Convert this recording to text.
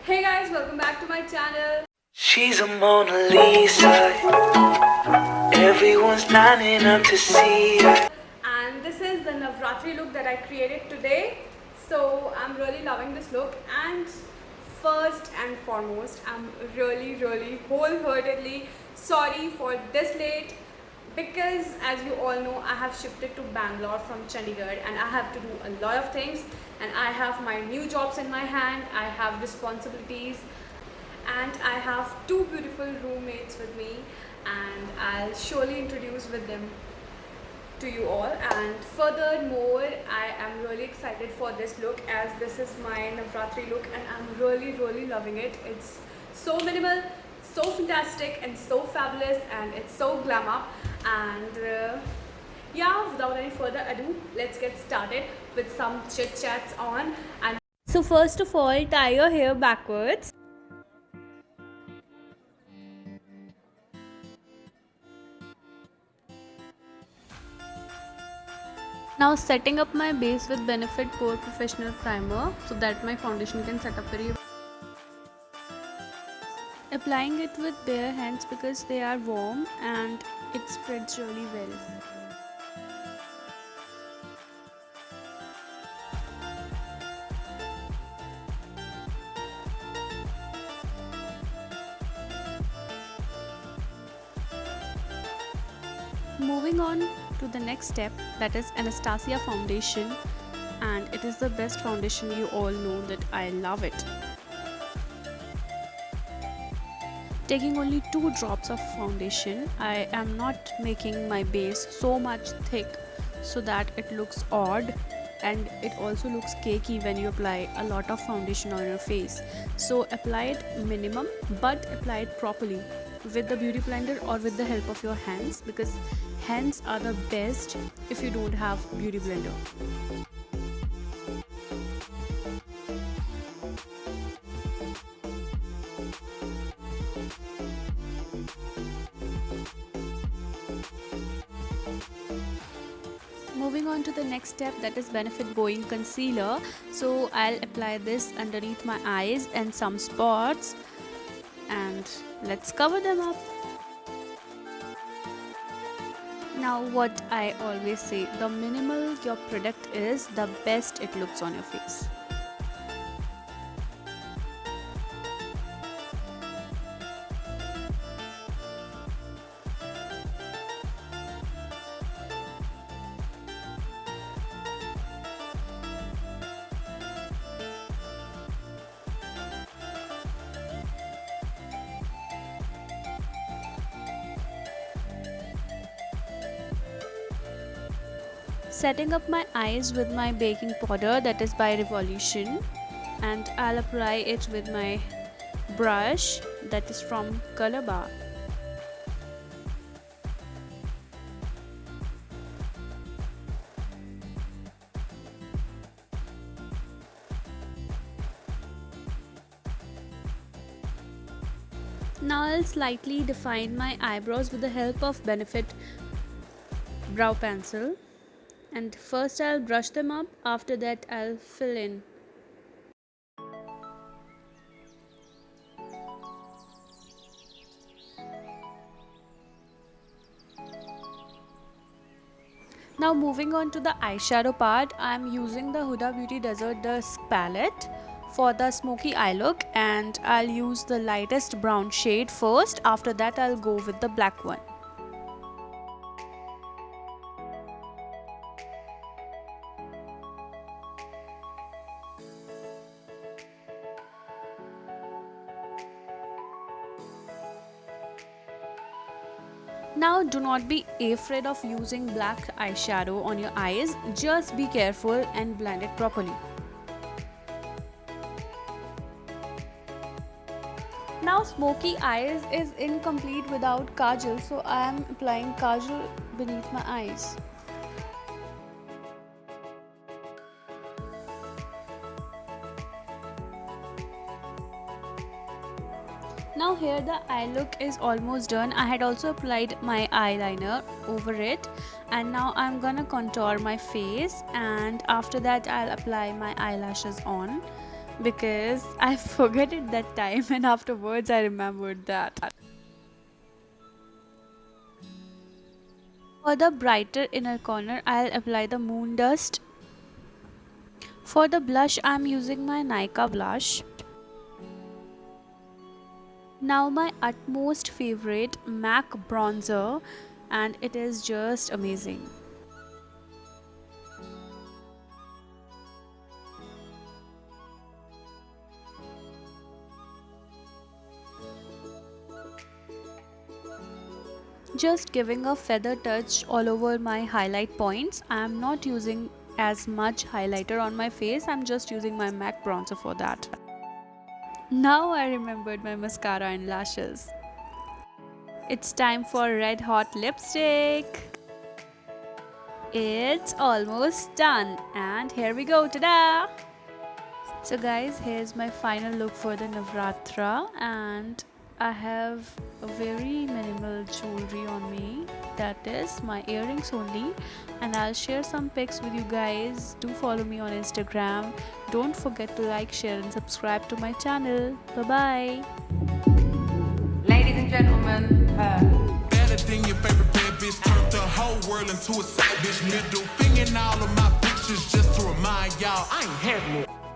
Hey guys, welcome back to my channel. She's a Mona Lisa. Everyone's lining up to see her. And this is the Navratri look that I created today. So I'm really loving this look. And first and foremost, I'm really wholeheartedly sorry for this late, because as you all know, I have shifted to Bangalore from Chandigarh and I have to do a lot of things, and I have my new jobs in my hand. I have responsibilities, and I have two beautiful roommates with me, and I'll surely introduce with them to you all. And furthermore, I am really excited for this look, as this is my Navratri look and I'm really loving it. It's so minimal, so fantastic and so fabulous, and it's so glamour. And yeah, without any further ado, let's get started with some chit chats on. And so first of all, tie your hair backwards. Now setting up my base with Benefit Pore Professional Primer so that my foundation can set up very well. Applying it with bare hands because they are warm and it spreads really well. Moving on to the next step, that is Anastasia foundation, and it is the best foundation. You all know that I love it. Taking only 2 drops of foundation, I am not making my base so much thick so that it looks odd, and it also looks cakey when you apply a lot of foundation on your face. So apply it minimum, but apply it properly with the beauty blender or with the help of your hands, because hands are the best if you don't have beauty blender. Moving on to the next step, that is Benefit Bowing Concealer. So I'll apply this underneath my eyes and some spots, and let's cover them up. Now, what I always say, the minimal your product is, the best it looks on your face. Setting up my eyes with my baking powder, that is by Revolution, and I'll apply it with my brush, that is from Color Bar. Now I'll slightly define my eyebrows with the help of Benefit Brow Pencil. And first I'll brush them up, after that I'll fill in. Now moving on to the eyeshadow part, I'm using the Huda Beauty Desert Dusk palette for the smoky eye look, and I'll use the lightest brown shade first, after that I'll go with the black one. Now do not be afraid of using black eyeshadow on your eyes, just be careful and blend it properly. Now smoky eyes is incomplete without kajal, so I am applying kajal beneath my eyes. Now here the eye look is almost done. I had also applied my eyeliner over it, and now I'm gonna contour my face, and after that I'll apply my eyelashes on. because I forget it that time and afterwards I remembered that. For the brighter inner corner, I'll apply the moon dust. For the blush, I'm using my Nykaa blush. Now my utmost favorite MAC bronzer, and it is just amazing. Just giving a feather touch all over my highlight points. I am not using as much highlighter on my face, I'm just using my MAC bronzer for that. Now I remembered my mascara and lashes. It's time for red hot lipstick. It's almost done, and here we go, ta-da! So guys, here's my final look for the Navratra, and I have a very minimal jewelry on me, that is my earrings only, and I'll share some pics with you guys. Do follow me on Instagram. Don't forget to like, share and subscribe to my channel. Bye bye. Ladies and gentlemen, Better than your favorite bad bitch. Turned the whole world into a side bitch. Middle finger in all of my pictures just to remind y'all I ain't having it.